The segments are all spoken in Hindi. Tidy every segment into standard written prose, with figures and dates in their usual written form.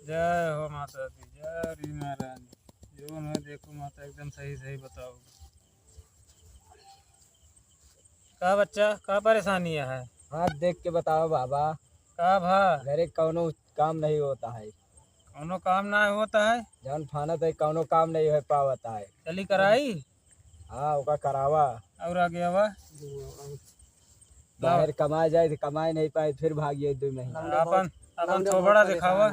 जय हो माता दी, जय री महाराज। जो है देखो माता एकदम सही सही बताओ। का बच्चा का परेशानी है? हाथ देख के बताओ बाबा। का भा घरे कौनो काम नहीं होता है। कौनो काम ना होता है? जौन फाना तो कौनो काम नहीं हो पावता है। चली कराई हाँ ओका करावा। और आगे आवा बाहर कमाए जाए तो कमाए नहीं पाए फिर भागिए 2 महीने। अपन अपन थोबड़ा दिखावा।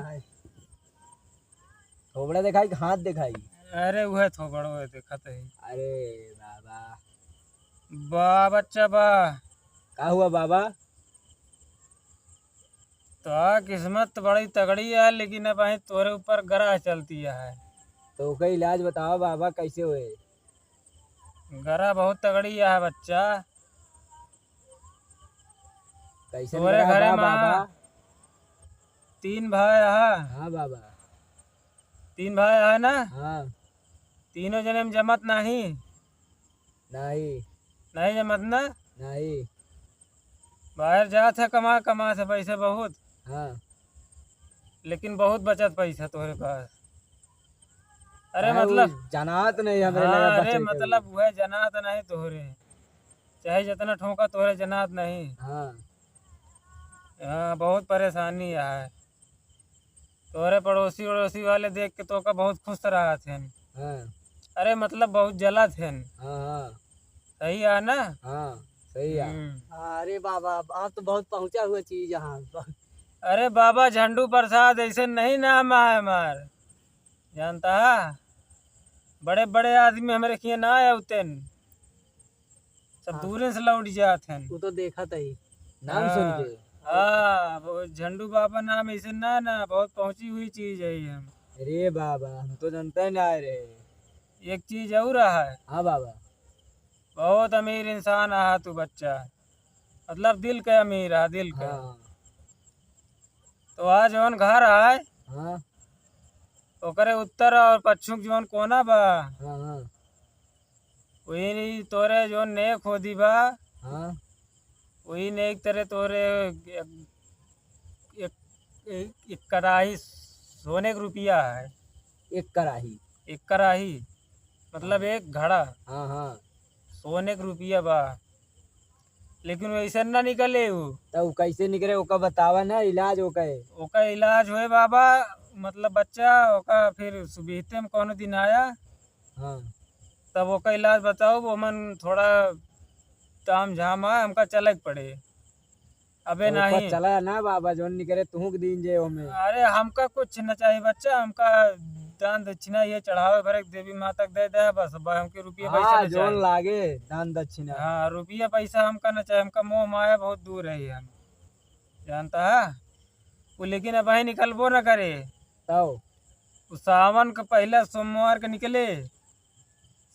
थोबड़ा दिखाई कि हाथ दिखाई? अरे वह थोबड़ो है देखत है। अरे बाबा। बा बच्चा बा का हुआ बाबा? तो किस्मत बड़ी तगड़ी है, लेकिन अब અહીં तोरे ऊपर ग्रह चलती है। तो ओका इलाज बताओ बाबा कैसे हुए? ग्रह बहुत तगड़ी है बच्चा। कैसे तोरे लगा घरे बाबा? माँ 3 भाई है। हाँ बाबा। 3 भाई है ना? हाँ। तीनों जने में जमत नहीं? नहीं। नहीं जमत ना? नहीं। बाहर जात है कमा कमा से पैसे बहुत, हाँ। लेकिन बहुत बचत पैसा तोरे पास। अरे काहे मतलब वो जनात नहीं हमरे हाँ, लगा अरे बच्चे के। मतलब वह जनात नहीं तोरे, चाहे जितना ठोका तोरे जनात नहीं। हाँ। हाँ बहुत परेशानी है। तोरे पड़ोसी वड़ोसी वाले देख के तो का बहुत खुश रहा थे। हाँ। अरे मतलब बहुत जला थे। हाँ। हाँ। सही है ना? हाँ सही है। अरे बाबा आप तो बहुत पहुंचा हुआ चीज यहाँ। अरे बाबा झंडू प्रसाद ऐसे नहीं नाम है हमार, जानता है? बड़े बड़े आदमी हमारे किए ना आए उतन, सब हाँ। दूर से लौट जाते हैं। वो तो देखा था ही। नाम सुन के। हाँ वो झंडू बाबा नाम ऐसे ना बहुत पहुंची हुई चीज है ये। हम अरे बाबा हम तो जानते ही ना रे। एक चीज और है, हाँ बाबा। बहुत अमीर इंसान है तू बच्चा, मतलब दिल के अमीर है, दिल के। हाँ। तो आज जौन घर है हाँ। ओकरे उत्तर और पश्चिम जौन कोना बा, हाँ। हाँ। वही तोरे जौन नेक होदी बा, हाँ। वही नेक तेरे तोरे एक, एक कड़ाही सोने का रुपया है। एक कराही। एक कड़ाही मतलब एक घड़ा हाँ। हाँ। सोने का रुपया बा, लेकिन वैसे ना निकले वो। तो कैसे निकले ओका बतावा ना इलाज ओका है। ओका इलाज होए बाबा, मतलब बच्चा ओका फिर सुबीते में कोनो दिन आया हाँ। तब ओका इलाज बताओ। वो मन थोड़ा ताम झाम है, हमका चलक पड़े। अबे तो ओका नहीं, चला ना बाबा जोन निकले तुहू के दिन जे ओमे। अरे हमका कुछ न चाहिए बच्चा, हमका दान दक्षिणा ये चढ़ावे भरे देवी माता के दे दे बस। हमके रुपया पैसा हाँ न जोन चाहिए। लागे दान दक्षिणा। हाँ रुपया पैसा हमका न चाहिए, हमका मोह माया बहुत दूर है हम, जानता है वो। लेकिन अब ही निकलबो न करे। तो वो सावन का पहला सोमवार का निकले,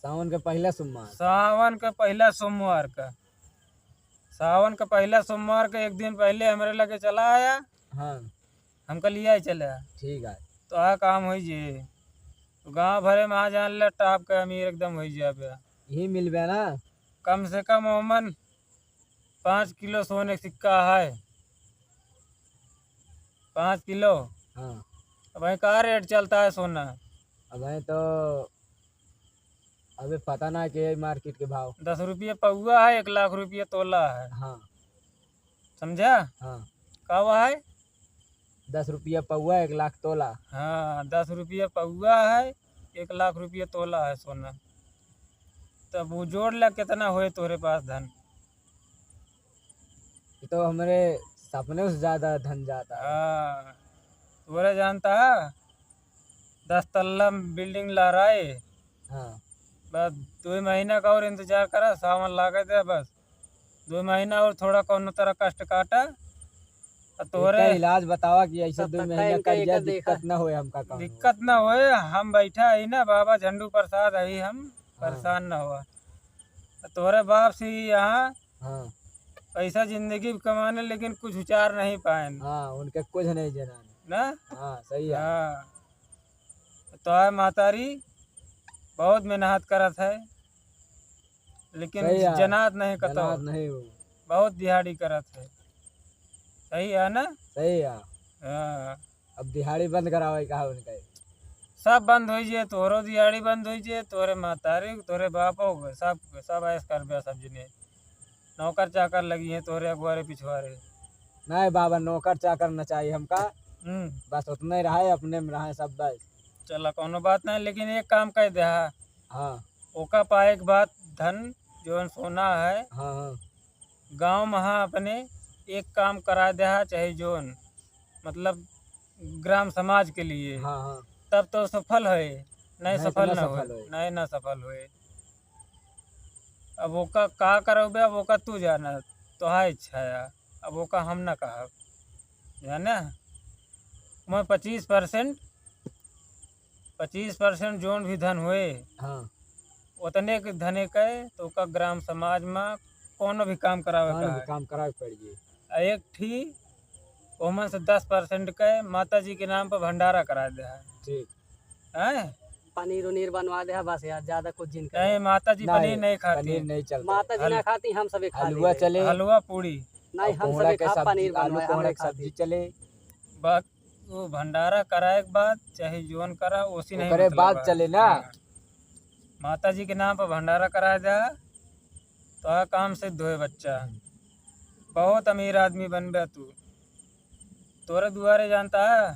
सावन के पहला सोमवार। सावन का पहला सोमवार का, सावन का पहला सोमवार का एक दिन पहले हमारे लगे चला आया, हाँ हमका लिया ही चला। ठीक है। तो आ काम हो जे, तो गाँव भरे में आ जान ले टाप का अमीर एकदम हो जाए। यही मिलबे ना। कम से कम ओमन 5 किलो सोने का सिक्का है, 5 किलो। हाँ। अब भाई का रेट चलता है सोना? अब है तो अबे पता ना के मार्केट के भाव। 10 रुपये पौआ है, 1 लाख रुपये तोला है, हाँ। समझा? हाँ। का हुआ है? 10 रुपया पौआ 1 लाख तोला। हाँ 10 रुपये पौआ है, 1 लाख रुपये तोला है सोना। तब वो जोड़ ला कितना होए तोरे पास धन। ये तो हमारे सपने से ज्यादा धन जाता है। हाँ तोरे जानता है 10 तल्ला बिल्डिंग ला रहा है, हाँ। बस 2 महीना का और इंतजार करा, सावन लागे थे बस 2 महीना और थोड़ा कौनो तरह कष्ट काटा तोरे। इसका इलाज बतावा कि ऐसे तब 2 तक महीना इनका कर एक जा देखा। दिक्कत ना होए हमका काम। दिक्कत ना होए, हम बैठा है ना बाबा झंडू प्रसाद है, हम हाँ। परेशान ना हुआ। तोरे बाप से ही यहाँ हाँ। पैसा जिंदगी में कमाने, लेकिन कुछ उचार नहीं पाए हाँ उनके कुछ नहीं जना ना। हाँ सही है। हाँ तो है मातारी बहुत मेहनत करत है, लेकिन सही है। जनात नहीं कतो, जनात नहीं हो। बहुत दिहाड़ी करत है। सही है ना? सही है। हाँ अब दिहाड़ी बंद करावे कहा उनका। सब बंद हो जे, तोहरो दिहाड़ी बंद हो जे, तोरे मातारी तोरे बापो के सब ऐस कर बे सब जने नौकर चाकर लगी है तोरे अगुआरे पिछवारे। नहीं बाबा नौकर चाकर न चाहिए हमका, हम्म। बस उतना ही रहा अपने में रहा सब बस। चला कोनो बात नहीं, लेकिन एक काम कर दे। हाँ ओका पाए के बाद धन जो सोना है हाँ हाँ गांव में अपने एक काम करा दे, चाहे जोन मतलब ग्राम समाज के लिए, हाँ हाँ तब तो सफल है। नहीं नहीं तो सफल ना ना हो, सफल होए। नहीं ना सफल होए। अब ओका का करोगे, अब ओका तू जाना, तो है इच्छा है। अब ओका हम ना कहा जाना। मैं 25% जोन भी धन हुए हाँ उतने के धने के तो ओका ग्राम समाज में कोनो भी काम करावे कौन का भी है। काम करावे पड़िए। आ एक ठी ओमन से 10% के माता जी के नाम पर भंडारा करा दे ठीक है। पनीर उनीर बनवा दे बस यार, ज्यादा कुछ जिन कर। नहीं माता जी पनीर नहीं खाती, पनीर नहीं चलता। माता जी ना खाती, हम सब खा हलवा लेते। चले, हलवा पूड़ी नहीं और हम कोहड़ा सब के खा, सब्जी, पनीर आलू बनवाए कोहड़ा हम के सब्जी चले। बात वो भंडारा कराए के बाद चाहे जोन करा उसी नहीं ओकरे मतलब बाद है। चले ना। हाँ। माता जी के नाम पर भंडारा कराया जा तो आ काम सिद्ध होए बच्चा। बहुत अमीर आदमी बन गया तू। तोरे दुआरे जानता है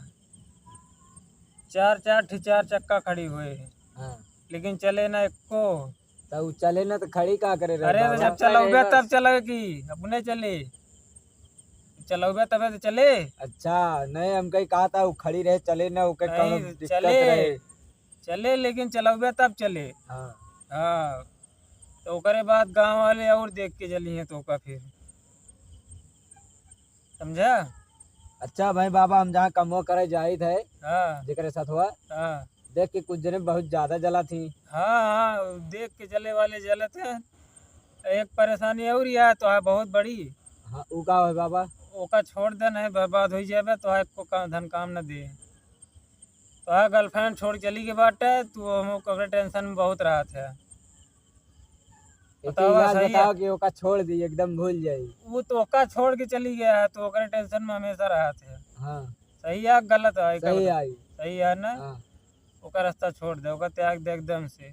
4 चक्का खड़ी हुए, हाँ लेकिन चले ना एको। तो उ चले ना तो खड़ी का करे रे अरे तो बाबा। जब चलोगे तब चलोगे की अपने चले, चलोगे तबे तो चले। अच्छा नहीं हम कहीं कहा था वो खड़ी रहे चले ना, ओके कोनो नहीं दिक्कत चले, रहे। चले लेकिन चलोगे तब चले। हाँ हाँ तो ओकरे बाद गांव वाले और देख के चली हैं तो का फिर समझा। अच्छा भाई बाबा हम जहाँ कमो करे जाई थे हाँ जेकरे साथ हुआ, हाँ देख के कुछ जने बहुत ज्यादा जला थी। हाँ हाँ देख के चले वाले जलत हैं। एक परेशानी और ही है तो है बहुत बड़ी। हाँ उ का है बाबा। ओका छोड़ दे, नहीं बर्बाद हो जाए तो है को काम धन काम न दे। तो है गर्लफ्रेंड छोड़ चली के बाटे तू हम टेंशन में बहुत रहा था। एक बताओ याद सही है। बताओ कि ओका छोड़ दी एकदम भूल जाई। वो तो ओका छोड़ के चली गया है तो ओकरे टेंशन में हमेशा रहा था। हाँ सही है गलत है का सही बता? आई। सही है ना। हाँ ओका रास्ता छोड़ दे, ओका त्याग दे एकदम से।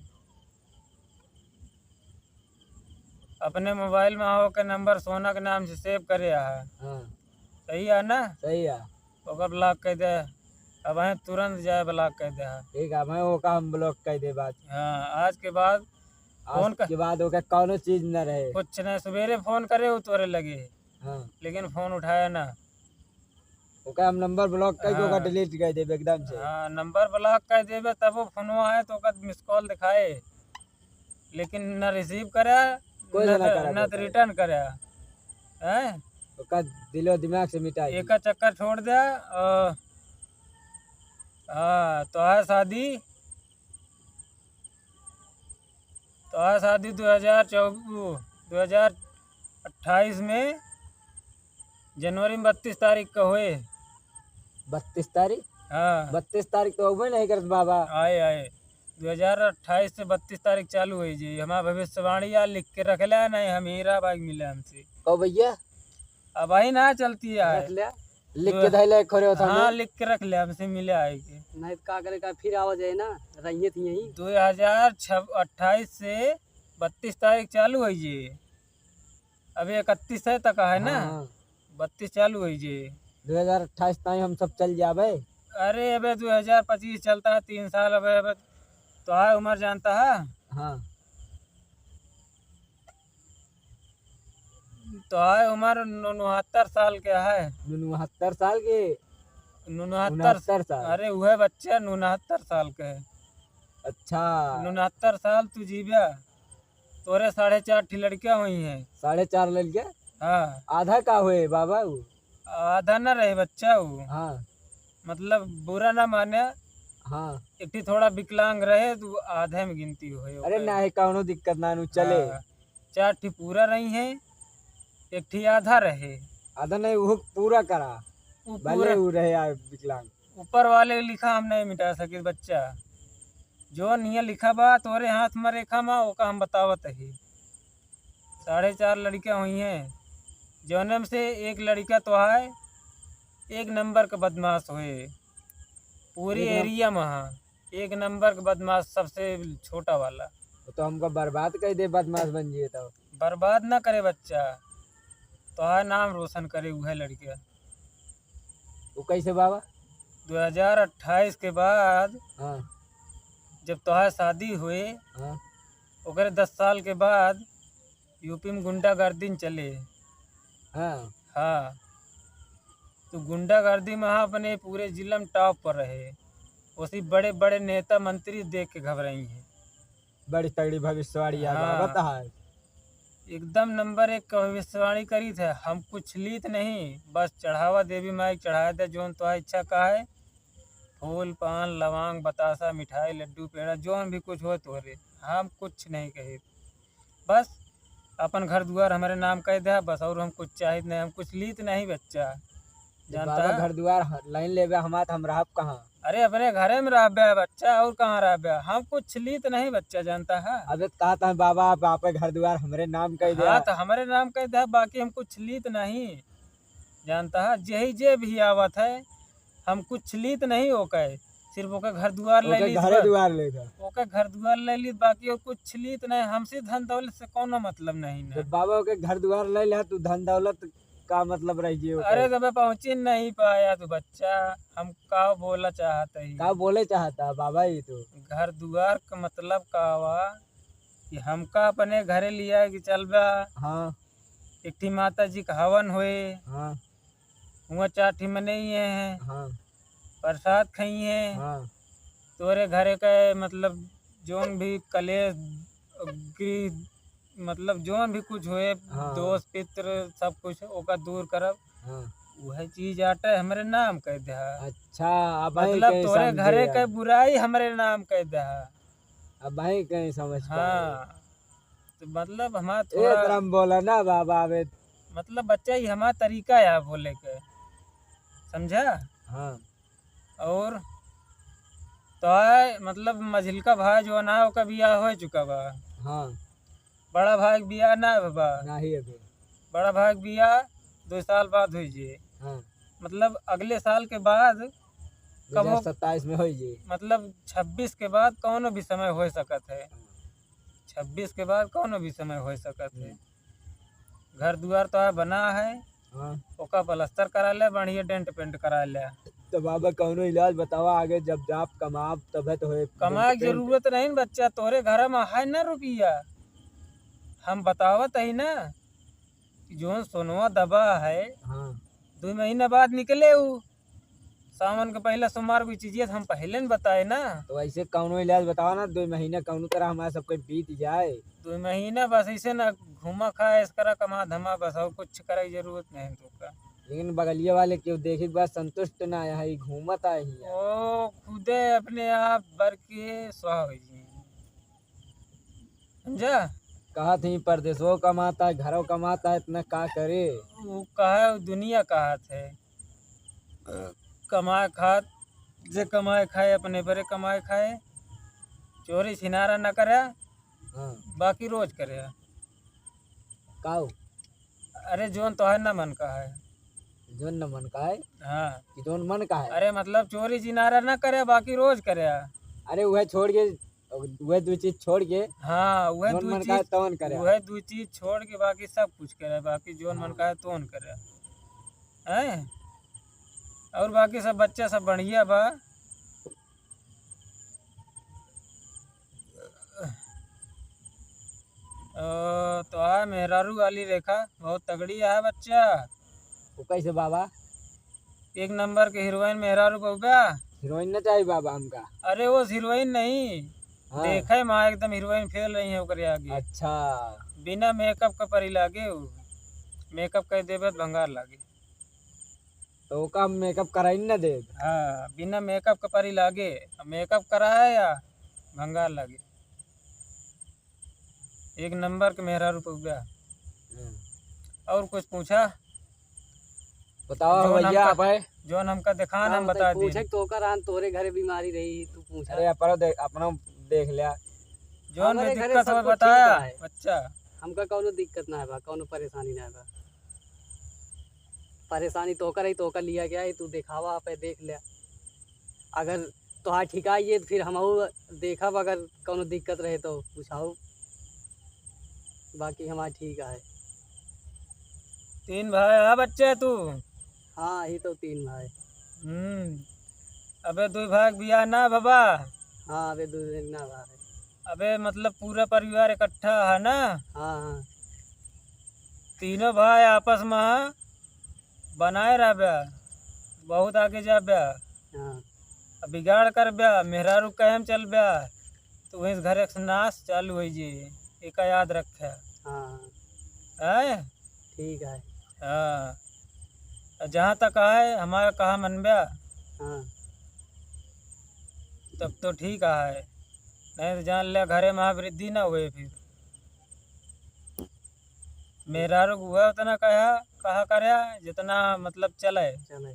अपने मोबाइल में हो के नंबर सोना के नाम से सेव करे है। हाँ सही है ना। सही है। ओका ब्लॉक कर दे, अब है तुरंत जाए ब्लॉक कर दे। ठीक है मैं ओका हम ब्लॉक कर दे बात। हाँ आज के बाद फोन आज के बाद ओका कोनो चीज न रहे। कुछ नहीं, सवेरे फोन करे वो तोरे लगे हाँ लेकिन फोन उठाया ना। ओका हम नंबर ब्लॉक कर के ओका हाँ। डिलीट कर देब एकदम से। हाँ नंबर ब्लॉक कर देवे तब वो फोनवा है तो ओका मिस कॉल दिखाए, लेकिन न रिसीव करे कोई ना करा न देता है। रिटर्न करे हैं। ओका दिलो दिमाग से मिटा दी। एक का चक्कर छोड़ दे। हाँ तो है शादी, तो है शादी 2028 में जनवरी में 32 तारीख का हुए। 32 तारीख। हाँ 32 तारीख तो होबे नहीं करत बाबा। आए आए 2028 से 32 तारीख चालू हुई जी। हमारा भविष्यवाणी यार लिख के रख लिया, नहीं हम हीरा बाग मिले हमसे। कहो भैया अब आई ना चलती है। रख लिया, लिख के धैले खोरे होता हाँ लिख के रख लिया हमसे मिले आएगी। नहीं तो का करे का फिर आवाज है ना, रहिए थी यहीं। 2028 से 32 तारीख चालू हुई जी। अभी 31 है तक है ना। हाँ 32 चालू हुई जी। 2028 ताई हम सब चल जाबे। अरे अबे 2025 चलता है 3 साल। अबे तो है उम्र जानता है। हाँ तो है उम्र 69 साल के है। 69 साल के। 69 69 साल। अरे वह बच्चे 69 साल के है। अच्छा 69 साल तू जीव्या। तोरे 4.5 लड़कियां हुई हैं। 4.5 लड़के। हाँ आधा का हुए बाबा वो। आधा न रहे बच्चा वो, हाँ मतलब बुरा ना माने। हाँ एक ठी थोड़ा विकलांग रहे तो आधे में गिनती हुई। अरे नहीं कौनो दिक्कत ना नु चले। 4 ठी पूरा रही हैं, एक ठी आधा रहे। आधा नहीं वो पूरा करा, वो भले पूरा वो रहे यार विकलांग। ऊपर वाले लिखा हम नहीं मिटा सके बच्चा। जो नहीं लिखा बा तोरे हाथ में रेखा में ओका हम बतावत ही। 4.5 लड़कियां हुई हैं, जौनम से एक लड़का तो है एक नंबर का बदमाश हुए। पूरी एक नंबर- एरिया में हाँ, एक नंबर का बदमाश, सबसे छोटा वाला। तो हमको बर्बाद कर दे, बदमाश बन जिए तो। बर्बाद ना करे बच्चा, तोहार नाम रोशन करे वह लड़के। वो कैसे बाबा? 2028 के बाद हाँ जब तोहार शादी हुए, हाँ ओकरे 10 साल के बाद यूपी में गुंडागर्दी चले। हाँ। हाँ, तो गुंडागर्दी में हाँ अपने पूरे जिला में टॉप पर रहे। उसी बड़े बड़े नेता मंत्री देख के घबराई हैं। बड़ी तगड़ी भविष्यवाणी याद हाँ। बता है। एकदम नंबर 1 का भविष्यवाणी करी थे। हम कुछ लीत नहीं, बस चढ़ावा देवी माई चढ़ाया दे, जोन तो इच्छा का है। फूल पान लवांग बतासा मिठाई लड्डू पेड़ा जोन भी कुछ हो तोरे, हम कुछ नहीं कहे। बस अपन घर द्वार हमारे नाम कह दे बस, और हम कुछ चाहिए नहीं, हम कुछ लीत नहीं बच्चा, जानता बाबा है? घर द्वार लाइन ले बे हमार, हम रहब कहाँ? अरे अपने घरे में रह बे बच्चा, और कहाँ रह बे, हम कुछ लीत नहीं बच्चा, जानता है? अबे कहा था बाबा आप घर द्वार हमरे नाम कह दे। हाँ तो हमारे नाम कह दे, बाकी हम कुछ लीत नहीं, जानता है? यही जे भी आवत है हम कुछ लीत नहीं ओके, सिर्फ ओके घर द्वार ले ली, घरे द्वार ले जा। ओके घर द्वार ले ली, बाकी और कुछ लीत नहीं। हमसे धन दौलत से कोनो मतलब नहीं ना। जब बाबा के घर द्वार ले लिया तू धन दौलत का मतलब रह गई? अरे तो मैं पहुंच ही नहीं पाया तो बच्चा, हम का बोला चाहते ही। का बोले चाहता बाबा? ये तो घर द्वार का मतलब का हुआ कि हमका अपने घरे लिया कि चल बा हाँ एक ठी माता जी का हवन हुए, हाँ हुआ 4 ठी मनई हैं, हाँ प्रसाद खाई हैं, हाँ तोरे घरे का मतलब जोन भी कलेश गृह मतलब जोन भी कुछ हुए, हाँ। दोस्त पित्र सब कुछ ओका दूर करब, हाँ। वह चीज आटे हमरे नाम कह दे। अच्छा अब मतलब तोरे घरे के बुराई हमरे नाम कह दे। अब भाई कहीं समझ हाँ, तो मतलब हमारा ए थोड़ा तरम बोला ना बाबा अबे। मतलब बच्चा ही हमारा तरीका है बोले के, समझा? हाँ और तो है मतलब मझिल का भाई जो ना हो का बियाह हो चुका बा, हाँ बड़ा भाई का बियाह ना बा, नहीं अबे। बड़ा भाई का बियाह 2 साल बाद हुई जी, हाँ मतलब अगले साल के बाद कब हो, 2027 में हो जी। मतलब 26 के बाद कौनो भी समय हो सकत है, 26 के बाद कौनो भी समय हो सकत है। घर द्वार तो है बना है, हाँ ओका प्लास्टर करा ले, बढ़िया डेंट पेंट करा ले। तो बाबा कौनो इलाज बतावा आगे, जब जाप कमाब तबे तो होए। कमाए की जरूरत नहीं न बच्चा, तोरे घर में है ना रुपया, हम बतावत है ना कि जो सोनवा दबा है हाँ 2 महीना बाद निकले उ सावन के पहले सोमवार की चीजें हम पहले न बताए ना। तो ऐसे कौनो इलाज बतावा ना, 2 महीने कौनो तरह हमारा सबके बीत जाए। 2 महीना बस ऐसे ना घूमा खा ऐस करा कमा धमा बस, और कुछ करे की जरूरत नहीं तुमका। लेकिन बगलिया वाले क्यों देखे के बाद संतुष्ट ना आया है, घूमत आए ही। ओ खुदे अपने आप बर के सुहा हो जी, समझा? कहा थी परदेशों कमाता है घरों कमाता है, इतना का करे। वो कहा दुनिया कहा थे कमाए खात, जे कमाए खाए अपने बड़े कमाए खाए, चोरी छिनारा न करे, हाँ बाकी रोज करे। काओ अरे जोन तो है ना मन का है। जोन न मन का है हाँ, कि जोन मन का है। अरे मतलब चोरी छिनारा न करे, बाकी रोज करे। अरे वह छोड़ के, वह 2 चीज छोड़ के हाँ वह जोन 2 मन का है चीज, तवन करे। वह 2 चीज छोड़ के बाकी सब कुछ करे, बाकी जोन मन का है तोन करे हैं। और बाकी सब बच्चा सब बढ़िया बा। तो है मेहरारू वाली रेखा बहुत तगड़ी है बच्चा, वो कैसे बाबा? 1 नंबर के हीरोइन मेहरारू बउबा। हीरोइन न चाहिए बाबा हमका। अरे वो हीरोइन नहीं, हाँ। देखे माँ एकदम हीरोइन फेल रही है ओकरे आगे। अच्छा बिना मेकअप का परी लागे उ, मेकअप कर देवे तो भंगार लागे। तो ओका मेकअप कराई न दे। हाँ बिना मेकअप का परी लागे, मेकअप करा है या भंगार लागे। 1 नंबर के मेहरारू पउबा। और कुछ पूछा? बताओ जोन भैया हमका- आप है। जोन हमका दिखान हम हाँ, बता दी। पूछे तो कर आन तोरे घरे बीमारी रही तू पूछा। अरे अपना देख लिया। जोन भी हमारे घरे दिक्कत सब हो कुछ बताया ठीक है। बच्चा। हमका कौनो दिक्कत ना है बा, कौनो परेशानी ना है बा। परेशानी तो कर ही तो कर लिया गया है, तू दिखावा पे देख लिया। अगर तोहार ठिका ये फिर हमहू देखब, अगर कोनो दिक्कत रहे तो पूछाऊ। बाकी हमारा ठीक है। 3 भाई है बच्चे तू? हाँ ही तो 3 भाई। अबे 2 भाई के बियाह ना बाबा? हाँ अबे 2 दिन ना भाई। अबे मतलब पूरा परिवार इकट्ठा है ना? हाँ हाँ तीनों भाई आपस में बनाए रह ब्या, बहुत आगे जा ब्या। हाँ अब बिगाड़ कर ब्या मेहरारू कहम चल ब्या तो वहीं घर एक नाश चालू हो जी। एक याद रखे हाँ है। ठीक है। हाँ जहाँ तक है हमारा कहा मन ब्या हाँ तब तो ठीक है, नहीं तो जान ले घरे महावृद्धि ना हुए फिर। मेहरारू को हुआ उतना कहा करे जितना मतलब चले। चले।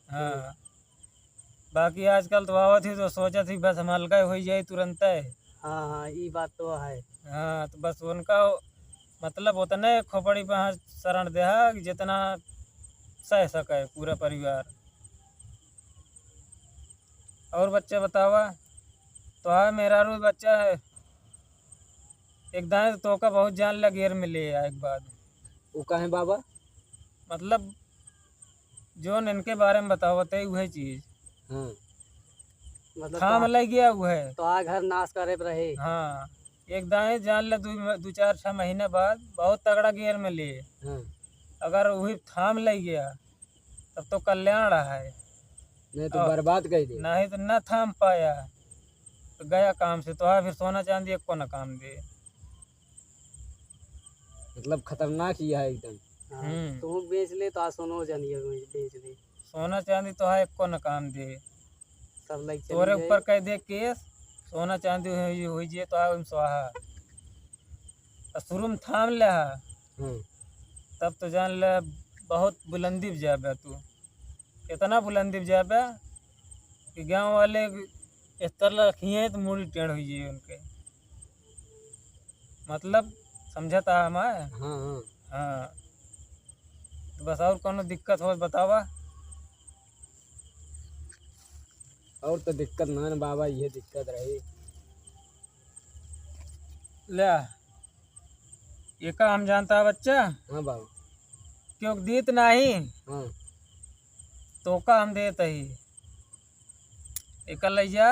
हाँ बाकी आजकल तो आवत ही तो सोचा थी बस हम हल्का हो जाए तुरंत है। हाँ हाँ ये बात तो है। हाँ तो बस उनका मतलब उतने खोपड़ी पे हाथ शरण दे कि जितना सह सके पूरा परिवार। और बच्चे बतावा तो है मेरा रू बच्चा है एक दाएं तो का बहुत जान लग गेर में ले एक बाद वो कहे बाबा? मतलब जो इनके बारे में बताओ बताई वही चीज हाँ मतलब थाम लग गया वो है। तो घर नाश करे पे रहे। हाँ एक दाएं जान ले 2-4-6 महीने बाद बहुत तगड़ा गेर में लिए। हाँ अगर वही थाम लग गया तब तो कल्याण रहा है, नहीं तो बर्बाद कर दे। नहीं तो न थाम पाया तो गया काम से। तो फिर सोना चांदी एक को न काम दे। मतलब खतरनाक ही है एकदम। हाँ, तू बेच ले तो सोनो जानिए बेच ले। सोना चांदी तो है एक को न काम दे। सब लग तोरे ऊपर कह दे केस सोना चांदी हो जे तो है स्वाहा। शुरू में थाम ले हाँ तब तो जान ले बहुत बुलंदी पे जाबे तू। इतना बुलंदी पे जाबे कि गांव वाले इस तरह रखिए तो मूड़ी टेढ़ हुई जाए उनके। मतलब समझता है मैं। हाँ हाँ हाँ तो बस और कोनो दिक्कत हो बतावा। और तो दिक्कत ना है बाबा, ये दिक्कत रही। ले ये का हम जानता है बच्चा हाँ बाबा। क्यों दीत नहीं हाँ तो का हम देते ही एक लैया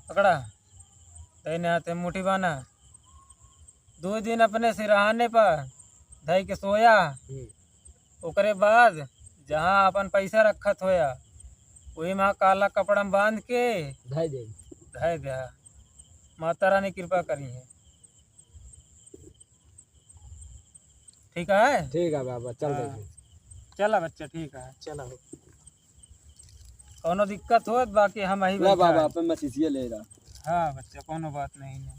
पकड़ा देने आते मुट्ठी बाना 2 दिन अपने सिरहाने पर धई के सोया। ओकरे बाद जहाँ अपन पैसा रखत होया वही वहाँ काला कपड़ा में बांध के धाई दे। धय दे। माता रानी कृपा करी है। ठीक है? ठीक है बाबा चल हाँ। रहे। चला बच्चा ठीक है। चलो कोनो दिक्कत हो बाकी हम ही बाबा अपन मैं ले रहा। हाँ बच्चा कोनो बात नहीं है।